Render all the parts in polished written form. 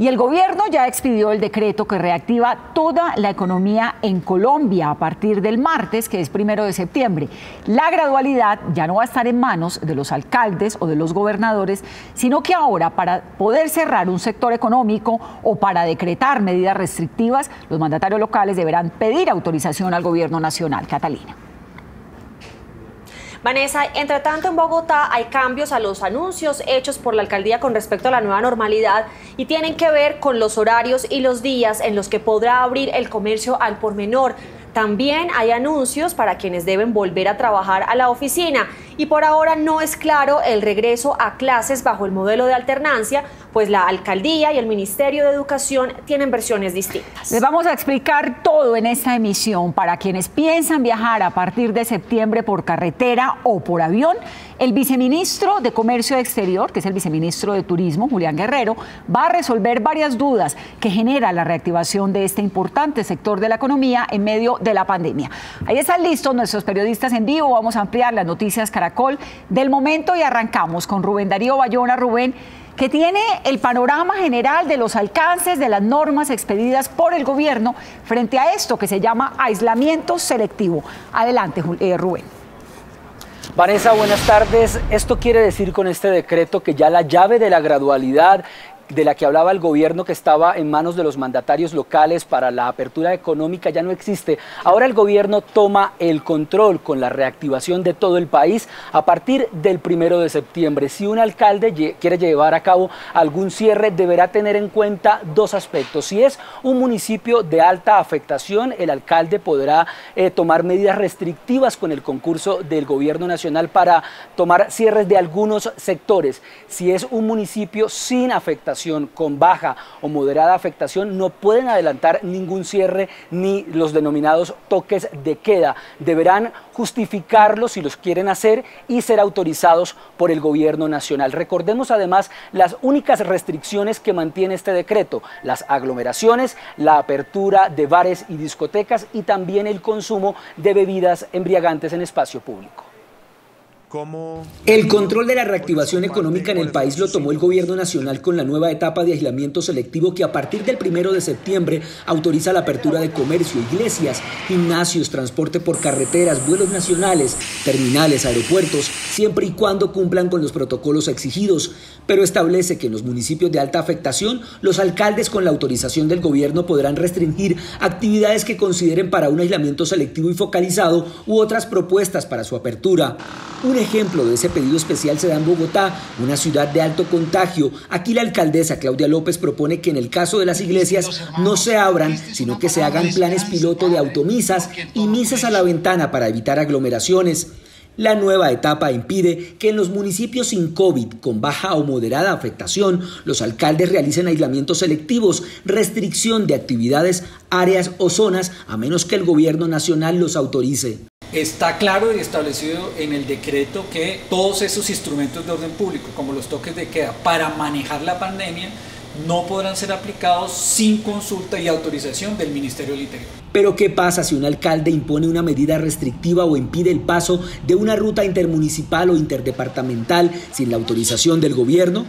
Y el gobierno ya expidió el decreto que reactiva toda la economía en Colombia a partir del martes, que es 1 de septiembre. La gradualidad ya no va a estar en manos de los alcaldes o de los gobernadores, sino que ahora, para poder cerrar un sector económico o para decretar medidas restrictivas, los mandatarios locales deberán pedir autorización al gobierno nacional. Catalina. Vanessa, entre tanto en Bogotá hay cambios a los anuncios hechos por la alcaldía con respecto a la nueva normalidad y tienen que ver con los horarios y los días en los que podrá abrir el comercio al por menor. También hay anuncios para quienes deben volver a trabajar a la oficina y por ahora no es claro el regreso a clases bajo el modelo de alternancia, pues la alcaldía y el Ministerio de Educación tienen versiones distintas. Les vamos a explicar todo en esta emisión. Para quienes piensan viajar a partir de septiembre por carretera o por avión, el viceministro de Comercio Exterior, que es el viceministro de Turismo, Julián Guerrero, va a resolver varias dudas que genera la reactivación de este importante sector de la economía en medio de la pandemia. Ahí están listos nuestros periodistas en vivo. Vamos a ampliar las noticias Caracol del momento y arrancamos con Rubén Darío Bayona. Rubén, que tiene el panorama general de los alcances de las normas expedidas por el gobierno frente a esto que se llama aislamiento selectivo. Adelante, Rubén. Vanessa, buenas tardes. Esto quiere decir con este decreto que ya la llave de la gradualidad de la que hablaba el gobierno, que estaba en manos de los mandatarios locales para la apertura económica, ya no existe. Ahora el gobierno toma el control con la reactivación de todo el país a partir del 1 de septiembre. Si un alcalde quiere llevar a cabo algún cierre, deberá tener en cuenta dos aspectos. Si es un municipio de alta afectación, el alcalde podrá tomar medidas restrictivas con el concurso del gobierno nacional para tomar cierres de algunos sectores. Si es un municipio sin afectación, con baja o moderada afectación, no pueden adelantar ningún cierre ni los denominados toques de queda. Deberán justificarlo si los quieren hacer y ser autorizados por el gobierno nacional. Recordemos además las únicas restricciones que mantiene este decreto: las aglomeraciones, la apertura de bares y discotecas y también el consumo de bebidas embriagantes en espacio público. El control de la reactivación económica en el país lo tomó el gobierno nacional con la nueva etapa de aislamiento selectivo que a partir del 1 de septiembre autoriza la apertura de comercio, iglesias, gimnasios, transporte por carreteras, vuelos nacionales, terminales, aeropuertos, siempre y cuando cumplan con los protocolos exigidos, pero establece que en los municipios de alta afectación los alcaldes con la autorización del gobierno podrán restringir actividades que consideren para un aislamiento selectivo y focalizado u otras propuestas para su apertura. Un ejemplo de ese pedido especial se da en Bogotá, una ciudad de alto contagio. Aquí la alcaldesa Claudia López propone que en el caso de las iglesias no se abran, sino que se hagan planes piloto de automisas y misas a la ventana para evitar aglomeraciones. La nueva etapa impide que en los municipios sin COVID, con baja o moderada afectación, los alcaldes realicen aislamientos selectivos, restricción de actividades, áreas o zonas, a menos que el gobierno nacional los autorice. Está claro y establecido en el decreto que todos esos instrumentos de orden público, como los toques de queda, para manejar la pandemia, no podrán ser aplicados sin consulta y autorización del Ministerio del Interior. Pero ¿qué pasa si un alcalde impone una medida restrictiva o impide el paso de una ruta intermunicipal o interdepartamental sin la autorización del gobierno?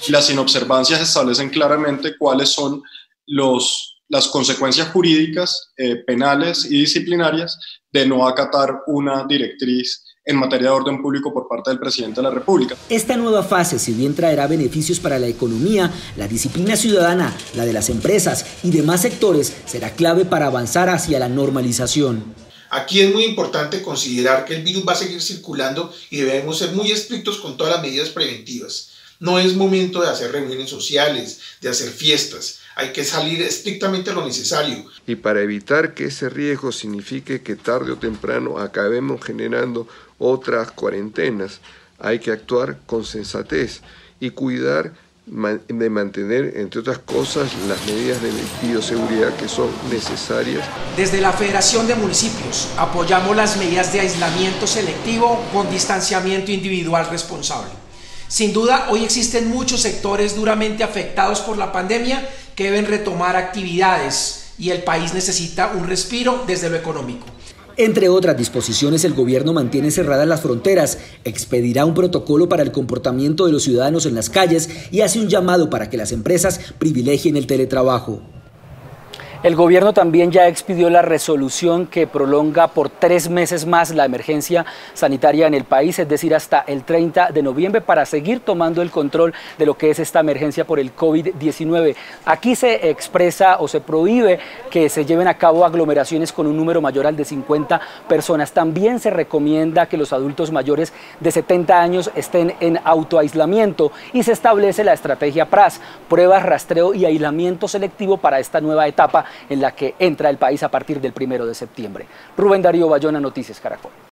Las inobservancias establecen claramente cuáles son las consecuencias jurídicas, penales y disciplinarias de no acatar una directriz en materia de orden público por parte del presidente de la República. Esta nueva fase, si bien traerá beneficios para la economía, la disciplina ciudadana, la de las empresas y demás sectores, será clave para avanzar hacia la normalización. Aquí es muy importante considerar que el virus va a seguir circulando y debemos ser muy estrictos con todas las medidas preventivas. No es momento de hacer reuniones sociales, de hacer fiestas. Hay que salir estrictamente lo necesario. Y para evitar que ese riesgo signifique que tarde o temprano acabemos generando otras cuarentenas, hay que actuar con sensatez y cuidar de mantener, entre otras cosas, las medidas de bioseguridad que son necesarias. Desde la Federación de Municipios apoyamos las medidas de aislamiento selectivo con distanciamiento individual responsable. Sin duda, hoy existen muchos sectores duramente afectados por la pandemia que deben retomar actividades y el país necesita un respiro desde lo económico. Entre otras disposiciones, el gobierno mantiene cerradas las fronteras, expedirá un protocolo para el comportamiento de los ciudadanos en las calles y hace un llamado para que las empresas privilegien el teletrabajo. El gobierno también ya expidió la resolución que prolonga por 3 meses más la emergencia sanitaria en el país, es decir, hasta el 30 de noviembre, para seguir tomando el control de lo que es esta emergencia por el COVID-19. Aquí se expresa o se prohíbe que se lleven a cabo aglomeraciones con un número mayor al de 50 personas. También se recomienda que los adultos mayores de 70 años estén en autoaislamiento y se establece la estrategia PRAS, pruebas, rastreo y aislamiento selectivo para esta nueva etapa en la que entra el país a partir del 1 de septiembre. Rubén Darío Bayona, Noticias Caracol.